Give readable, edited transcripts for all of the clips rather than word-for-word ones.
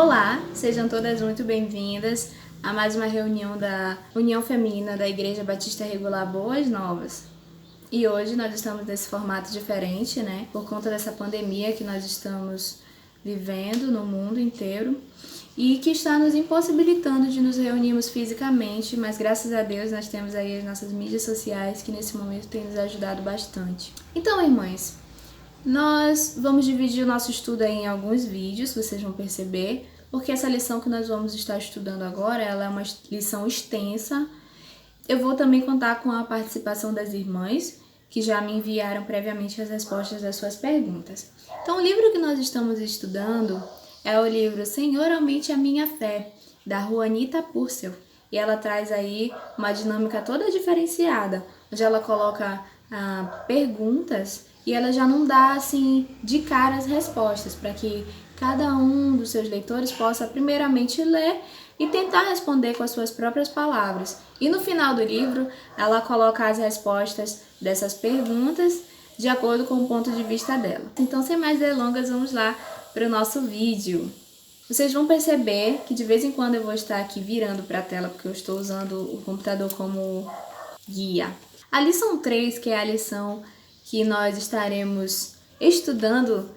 Olá, sejam todas muito bem-vindas a mais uma reunião da União Feminina da Igreja Batista Regular Boas Novas. E hoje nós estamos nesse formato diferente, por conta dessa pandemia que nós estamos vivendo no mundo inteiro e que está nos impossibilitando de nos reunirmos fisicamente, mas graças a Deus nós temos aí as nossas mídias sociais que nesse momento têm nos ajudado bastante. Então, irmãs, nós vamos dividir o nosso estudo aí em alguns vídeos, vocês vão perceber, porque essa lição que nós vamos estar estudando agora, ela é uma lição extensa. Eu vou também contar com a participação das irmãs, que já me enviaram previamente as respostas das suas perguntas. Então, o livro que nós estamos estudando é o livro Senhor, Aumente a Minha Fé, da Juanita Purcell. E ela traz aí uma dinâmica toda diferenciada, onde ela coloca perguntas e ela já não dá assim de cara as respostas, para que cada um dos seus leitores possa primeiramente ler e tentar responder com as suas próprias palavras. E no final do livro, ela coloca as respostas dessas perguntas de acordo com o ponto de vista dela. Então, sem mais delongas, vamos lá para o nosso vídeo. Vocês vão perceber que de vez em quando eu vou estar aqui virando para a tela, porque eu estou usando o computador como guia. A lição 3, que é a lição que nós estaremos estudando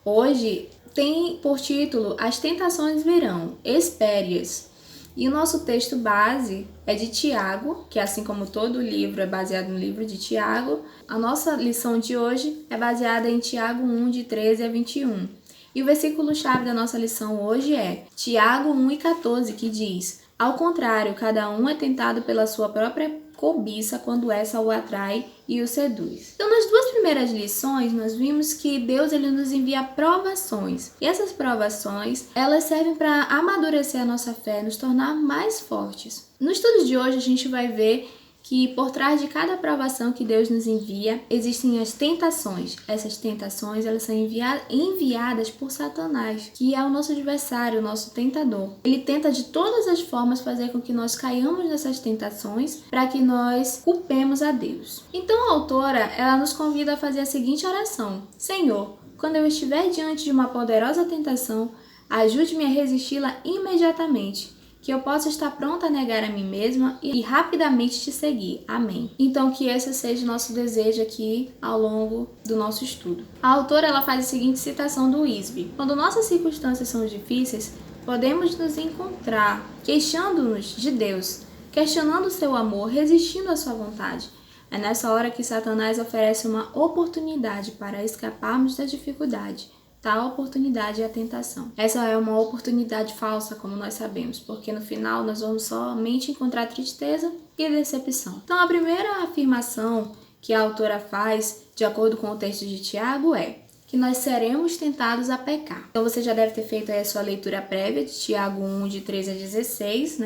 hoje, tem por título As Tentações Virão, Espere-as. E o nosso texto base é de Tiago, que assim como todo o livro é baseado no livro de Tiago, a nossa lição de hoje é baseada em Tiago 1, de 13 a 21. E o versículo-chave da nossa lição hoje é Tiago 1 e 14, que diz: Ao contrário, cada um é tentado pela sua própria cobiça quando essa o atrai e o seduz. Então, nas duas primeiras lições, nós vimos que Deus ele nos envia provações. E essas provações, elas servem para amadurecer a nossa fé, nos tornar mais fortes. No estudo de hoje, a gente vai ver que por trás de cada provação que Deus nos envia, existem as tentações. Essas tentações, elas são enviadas por Satanás, que é o nosso adversário, o nosso tentador. Ele tenta de todas as formas fazer com que nós caiamos nessas tentações para que nós culpemos a Deus. Então a autora, ela nos convida a fazer a seguinte oração: Senhor, quando eu estiver diante de uma poderosa tentação, ajude-me a resisti-la imediatamente, que eu possa estar pronta a negar a mim mesma e rapidamente te seguir. Amém. Então, que esse seja o nosso desejo aqui ao longo do nosso estudo. A autora ela faz a seguinte citação do Wisby: quando nossas circunstâncias são difíceis, podemos nos encontrar queixando-nos de Deus, questionando o seu amor, resistindo à sua vontade. É nessa hora que Satanás oferece uma oportunidade para escaparmos da dificuldade. Tal oportunidade é a tentação. Essa é uma oportunidade falsa, como nós sabemos, porque no final nós vamos somente encontrar tristeza e decepção. Então, a primeira afirmação que a autora faz, de acordo com o texto de Tiago, é que nós seremos tentados a pecar. Então, você já deve ter feito aí a sua leitura prévia de Tiago 1, de 13 a 16,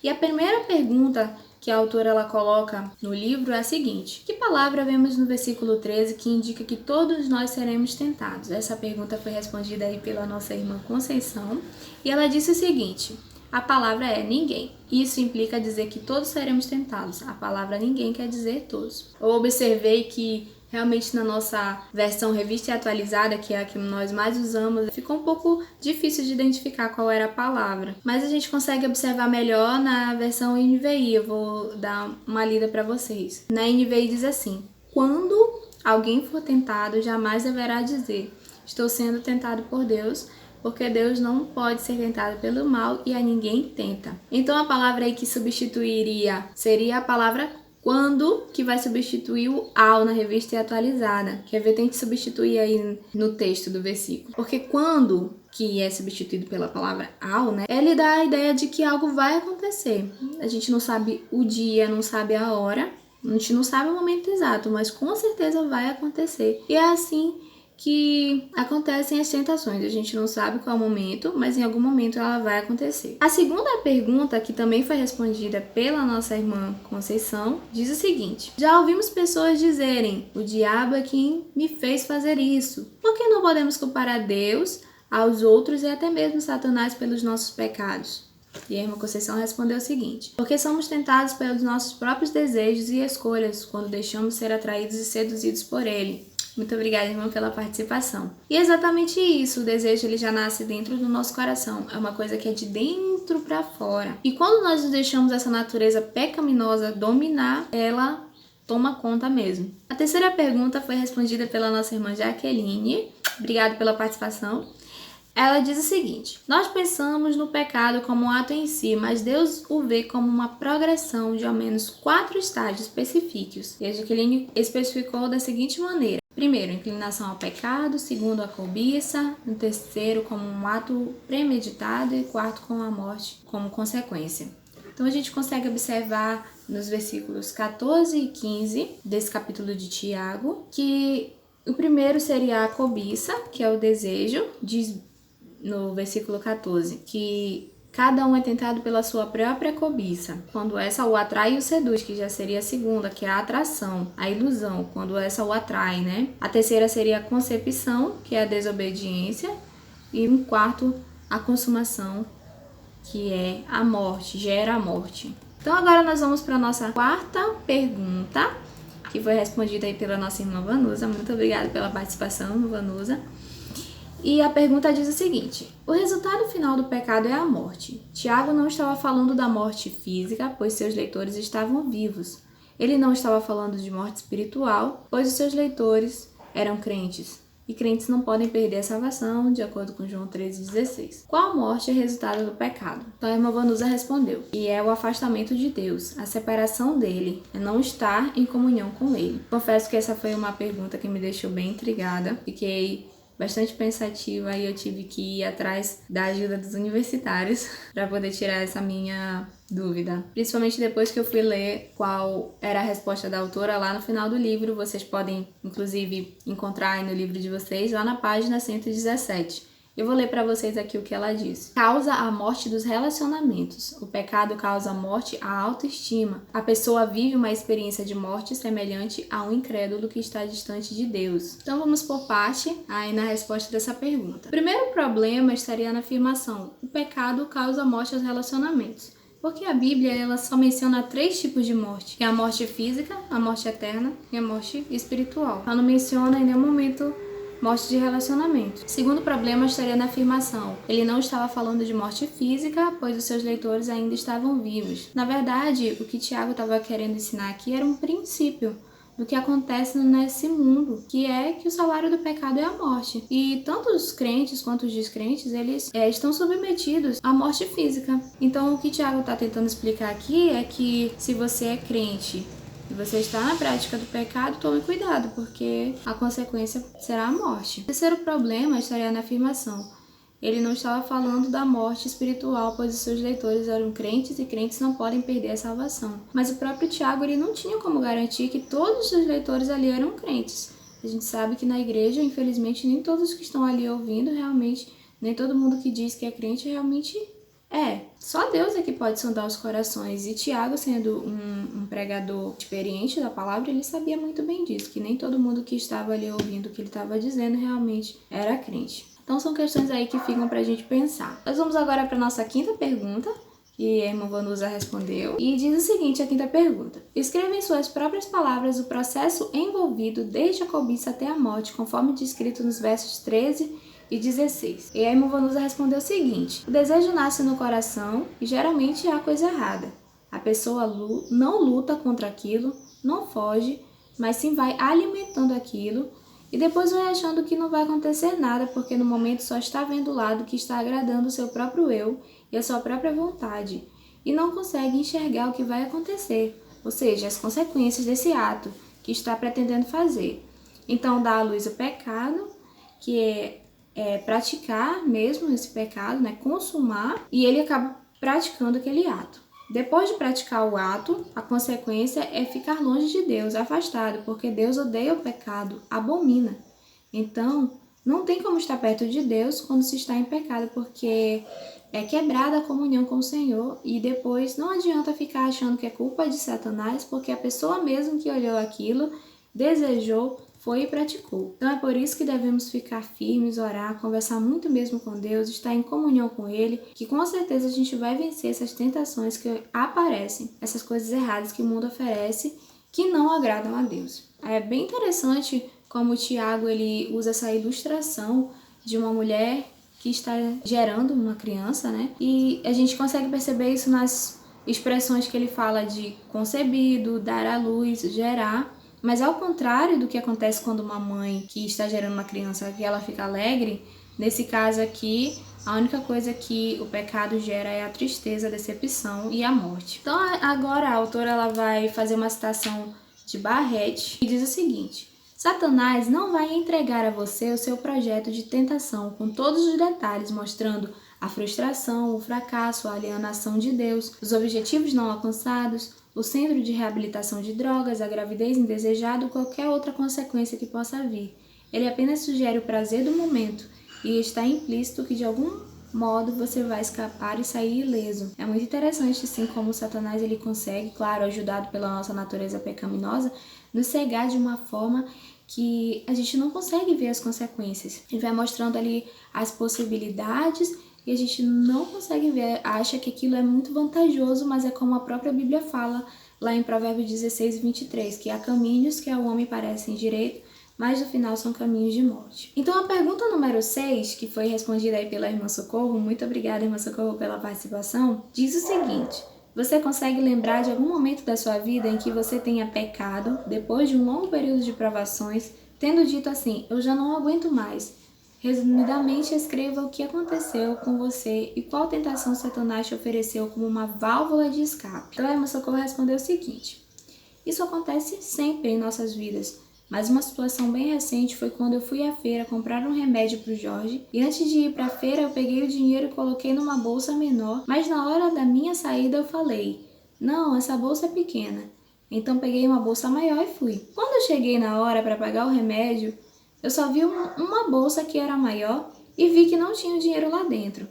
E a primeira pergunta que a autora ela coloca no livro é a seguinte: que palavra vemos no versículo 13 que indica que todos nós seremos tentados? Essa pergunta foi respondida aí pela nossa irmã Conceição, e ela disse o seguinte: a palavra é ninguém. Isso implica dizer que todos seremos tentados. A palavra ninguém quer dizer todos. Eu observei que realmente na nossa versão revista e atualizada, que é a que nós mais usamos, ficou um pouco difícil de identificar qual era a palavra. Mas a gente consegue observar melhor na versão NVI. Eu vou dar uma lida para vocês. Na NVI diz assim: quando alguém for tentado, jamais deverá dizer: estou sendo tentado por Deus, porque Deus não pode ser tentado pelo mal e a ninguém tenta. Então a palavra aí que substituiria seria a palavra quando, que vai substituir o ao na revista e atualizada. Quer ver? Tem que substituir aí no texto do versículo. Porque quando, que é substituído pela palavra ao, ele dá a ideia de que algo vai acontecer. A gente não sabe o dia, não sabe a hora, a gente não sabe o momento exato, mas com certeza vai acontecer. E é assim que acontecem as tentações. A gente não sabe qual momento, mas em algum momento ela vai acontecer. A segunda pergunta, que também foi respondida pela nossa irmã Conceição, diz o seguinte: já ouvimos pessoas dizerem: o diabo é quem me fez fazer isso. Por que não podemos culpar a Deus, aos outros e até mesmo Satanás pelos nossos pecados? E a irmã Conceição respondeu o seguinte: porque somos tentados pelos nossos próprios desejos e escolhas quando deixamos ser atraídos e seduzidos por ele. Muito obrigada, irmã, pela participação. E é exatamente isso, o desejo ele já nasce dentro do nosso coração. É uma coisa que é de dentro para fora. E quando nós deixamos essa natureza pecaminosa dominar, ela toma conta mesmo. A terceira pergunta foi respondida pela nossa irmã Jaqueline. Obrigada pela participação. Ela diz o seguinte: nós pensamos no pecado como um ato em si, mas Deus o vê como uma progressão de ao menos 4 estágios específicos. E a Jaqueline especificou da seguinte maneira: primeiro, inclinação ao pecado; segundo, a cobiça; no terceiro, como um ato premeditado; e quarto, com a morte como consequência. Então a gente consegue observar nos versículos 14 e 15 desse capítulo de Tiago que o primeiro seria a cobiça, que é o desejo, diz no versículo 14, que cada um é tentado pela sua própria cobiça, quando essa o atrai e o seduz, que já seria a segunda, que é a atração, a ilusão, quando essa o atrai, né? A terceira seria a concepção, que é a desobediência, e um quarto, a consumação, que é a morte, gera a morte. Então agora nós vamos para a nossa quarta pergunta, que foi respondida aí pela nossa irmã Vanusa. Muito obrigada pela participação, Vanusa. E a pergunta diz o seguinte: o resultado final do pecado é a morte. Tiago não estava falando da morte física, pois seus leitores estavam vivos. Ele não estava falando de morte espiritual, pois os seus leitores eram crentes. E crentes não podem perder a salvação, de acordo com João 13,16. Qual morte é resultado do pecado? Então a irmã Vanusa respondeu: e é o afastamento de Deus, a separação dele, é não estar em comunhão com ele. Confesso que essa foi uma pergunta que me deixou bem intrigada. Fiquei bastante pensativa e eu tive que ir atrás da ajuda dos universitários para poder tirar essa minha dúvida. Principalmente depois que eu fui ler qual era a resposta da autora lá no final do livro. Vocês podem, inclusive, encontrar aí no livro de vocês, lá na página 117. Eu vou ler para vocês aqui o que ela diz. Causa a morte dos relacionamentos. O pecado causa morte à autoestima. A pessoa vive uma experiência de morte semelhante a um incrédulo que está distante de Deus. Então vamos por parte aí na resposta dessa pergunta. O primeiro problema estaria na afirmação: o pecado causa morte aos relacionamentos. Porque a Bíblia ela só menciona 3 tipos de morte, que é a morte física, a morte eterna e a morte espiritual. Ela não menciona em nenhum momento morte de relacionamento. Segundo problema estaria na afirmação: ele não estava falando de morte física, pois os seus leitores ainda estavam vivos. Na verdade, o que Tiago estava querendo ensinar aqui era um princípio do que acontece nesse mundo, que é que o salário do pecado é a morte. E tanto os crentes quanto os descrentes, eles estão submetidos à morte física. Então, o que Tiago está tentando explicar aqui é que se você é crente e você está na prática do pecado, tome cuidado, porque a consequência será a morte. O terceiro problema estaria na afirmação: ele não estava falando da morte espiritual, pois os seus leitores eram crentes e crentes não podem perder a salvação. Mas o próprio Tiago ele não tinha como garantir que todos os seus leitores ali eram crentes. A gente sabe que na igreja, infelizmente, nem todos que estão ali ouvindo realmente, nem todo mundo que diz que é crente realmente é. Só Deus é que pode sondar os corações. E Tiago, sendo um pregador experiente da palavra, ele sabia muito bem disso, que nem todo mundo que estava ali ouvindo o que ele estava dizendo realmente era crente. Então são questões aí que ficam pra gente pensar. Nós vamos agora para nossa quinta pergunta, que a irmã Vanusa respondeu, e diz o seguinte, a quinta pergunta: escreva em suas próprias palavras o processo envolvido desde a cobiça até a morte, conforme descrito nos versos 13 e 16. E a irmã Vanusa respondeu o seguinte: o desejo nasce no coração e geralmente é a coisa errada. A pessoa não luta contra aquilo, não foge, mas sim vai alimentando aquilo, e depois vai achando que não vai acontecer nada, porque no momento só está vendo o lado que está agradando o seu próprio eu e a sua própria vontade, e não consegue enxergar o que vai acontecer, ou seja, as consequências desse ato que está pretendendo fazer. Então dá à luz o pecado, que é praticar mesmo esse pecado, né, consumar, e ele acaba praticando aquele ato. Depois de praticar o ato, a consequência é ficar longe de Deus, afastado, porque Deus odeia o pecado, abomina. Então, não tem como estar perto de Deus quando se está em pecado, porque é quebrada a comunhão com o Senhor, e depois não adianta ficar achando que é culpa de Satanás, porque a pessoa mesmo que olhou aquilo, desejou, foi e praticou. Então é por isso que devemos ficar firmes, orar, conversar muito mesmo com Deus, estar em comunhão com Ele, que com certeza a gente vai vencer essas tentações que aparecem, essas coisas erradas que o mundo oferece, que não agradam a Deus. É bem interessante como o Tiago ele usa essa ilustração de uma mulher que está gerando uma criança, né? E a gente consegue perceber isso nas expressões que ele fala de concebido, dar à luz, gerar. Mas ao contrário do que acontece quando uma mãe que está gerando uma criança, que ela fica alegre, nesse caso aqui, a única coisa que o pecado gera é a tristeza, a decepção e a morte. Então agora a autora ela vai fazer uma citação de Barrett, que diz o seguinte: Satanás não vai entregar a você o seu projeto de tentação com todos os detalhes, mostrando a frustração, o fracasso, a alienação de Deus, os objetivos não alcançados, o centro de reabilitação de drogas, a gravidez indesejada ou qualquer outra consequência que possa vir. Ele apenas sugere o prazer do momento e está implícito que de algum modo você vai escapar e sair ileso. É muito interessante assim como o Satanás ele consegue, claro, ajudado pela nossa natureza pecaminosa, nos cegar de uma forma que a gente não consegue ver as consequências. Ele vai mostrando ali as possibilidades e a gente não consegue ver, acha que aquilo é muito vantajoso, mas é como a própria Bíblia fala lá em Provérbios 16, 23, que há caminhos que ao homem parecem direito, mas no final são caminhos de morte. Então a pergunta número 6, que foi respondida aí pela irmã Socorro, muito obrigada, irmã Socorro, pela participação, diz o seguinte: você consegue lembrar de algum momento da sua vida em que você tenha pecado, depois de um longo período de provações, tendo dito assim, eu já não aguento mais? Resumidamente, escreva o que aconteceu com você e qual tentação Satanás te ofereceu como uma válvula de escape. Então a irmã Socorro respondeu o seguinte: isso acontece sempre em nossas vidas, mas uma situação bem recente foi quando eu fui à feira comprar um remédio para o Jorge e antes de ir para a feira eu peguei o dinheiro e coloquei numa bolsa menor, mas na hora da minha saída eu falei, não, essa bolsa é pequena. Então peguei uma bolsa maior e fui. Quando eu cheguei na hora para pagar o remédio, eu só vi uma bolsa que era maior e vi que não tinha o dinheiro lá dentro.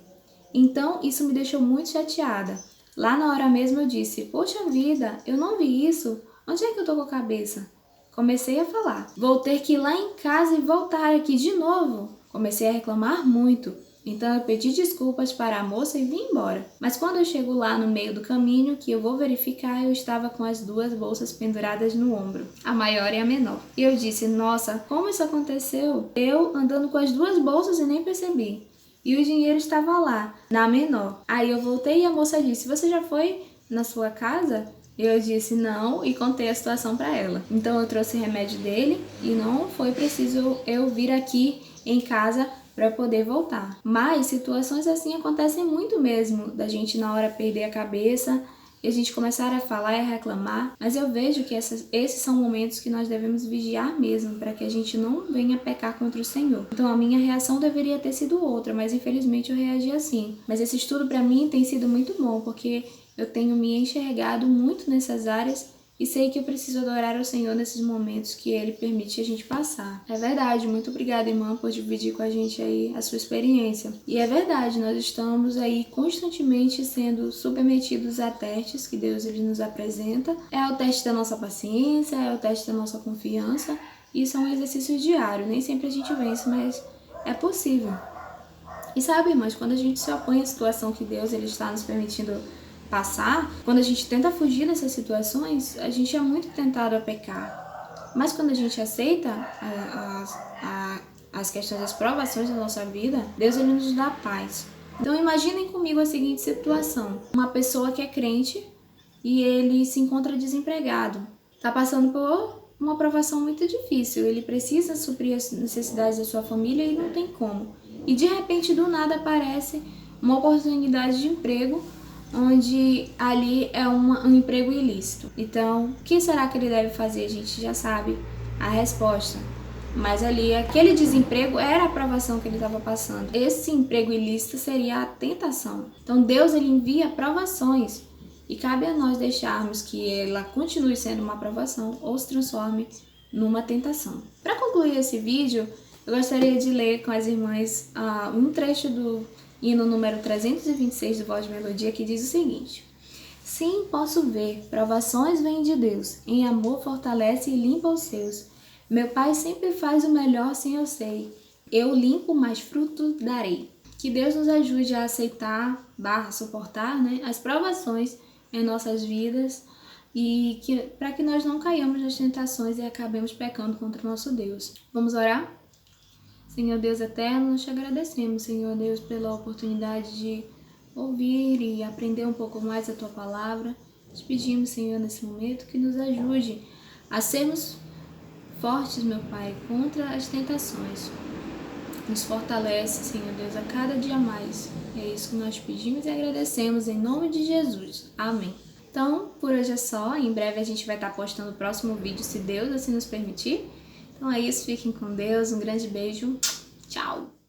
Então isso me deixou muito chateada. Lá na hora mesmo eu disse, poxa vida, eu não vi isso, onde é que eu tô com a cabeça? Comecei a falar, vou ter que ir lá em casa e voltar aqui de novo. Comecei a reclamar muito, então eu pedi desculpas para a moça e vim embora. Mas quando eu chego lá no meio do caminho, que eu vou verificar, eu estava com as duas bolsas penduradas no ombro, a maior e a menor. E eu disse, nossa, como isso aconteceu? Eu andando com as duas bolsas e nem percebi. E o dinheiro estava lá, na menor. Aí eu voltei e a moça disse, você já foi na sua casa? Eu disse não e contei a situação para ela. Então eu trouxe remédio dele e não foi preciso eu vir aqui em casa para poder voltar. Mas situações assim acontecem muito mesmo, da gente na hora perder a cabeça e a gente começar a falar e a reclamar. Mas eu vejo que esses são momentos que nós devemos vigiar mesmo, para que a gente não venha pecar contra o Senhor. Então a minha reação deveria ter sido outra, mas infelizmente eu reagi assim. Mas esse estudo para mim tem sido muito bom, porque eu tenho me enxergado muito nessas áreas e sei que eu preciso adorar ao Senhor nesses momentos que Ele permite a gente passar. É verdade, muito obrigada, irmã, por dividir com a gente aí a sua experiência. E é verdade, nós estamos aí constantemente sendo submetidos a testes que Deus ele nos apresenta. É o teste da nossa paciência, é o teste da nossa confiança. E isso é um exercício diário, nem sempre a gente vence, mas é possível. E sabe, irmãs, quando a gente se opõe à situação que Deus ele está nos permitindo passar, quando a gente tenta fugir dessas situações, a gente é muito tentado a pecar. Mas quando a gente aceita as questões das provações da nossa vida, Deus ele nos dá paz. Então imaginem comigo a seguinte situação. Uma pessoa que é crente e ele se encontra desempregado. Está passando por uma provação muito difícil. Ele precisa suprir as necessidades da sua família e não tem como. E de repente do nada aparece uma oportunidade de emprego onde ali é um emprego ilícito. Então, o que será que ele deve fazer? A gente já sabe a resposta. Mas ali, aquele desemprego era a provação que ele estava passando. Esse emprego ilícito seria a tentação. Então, Deus ele envia provações e cabe a nós deixarmos que ela continue sendo uma provação ou se transforme numa tentação. Para concluir esse vídeo, eu gostaria de ler com as irmãs um trecho do hino número 326 do Voz de Melodia, que diz o seguinte: sim, posso ver, provações vêm de Deus, em amor fortalece e limpa os seus. Meu Pai sempre faz o melhor, sim eu sei, eu limpo, mais fruto darei. Que Deus nos ajude a aceitar, suportar, as provações em nossas vidas, e para que nós não caiamos nas tentações e acabemos pecando contra o nosso Deus. Vamos orar? Senhor Deus eterno, nós te agradecemos, Senhor Deus, pela oportunidade de ouvir e aprender um pouco mais a Tua Palavra. Te pedimos, Senhor, nesse momento, que nos ajude a sermos fortes, meu Pai, contra as tentações. Nos fortalece, Senhor Deus, a cada dia mais. É isso que nós pedimos e agradecemos em nome de Jesus. Amém. Então, por hoje é só. Em breve a gente vai estar postando o próximo vídeo, se Deus assim nos permitir. Então é isso, fiquem com Deus, um grande beijo, tchau!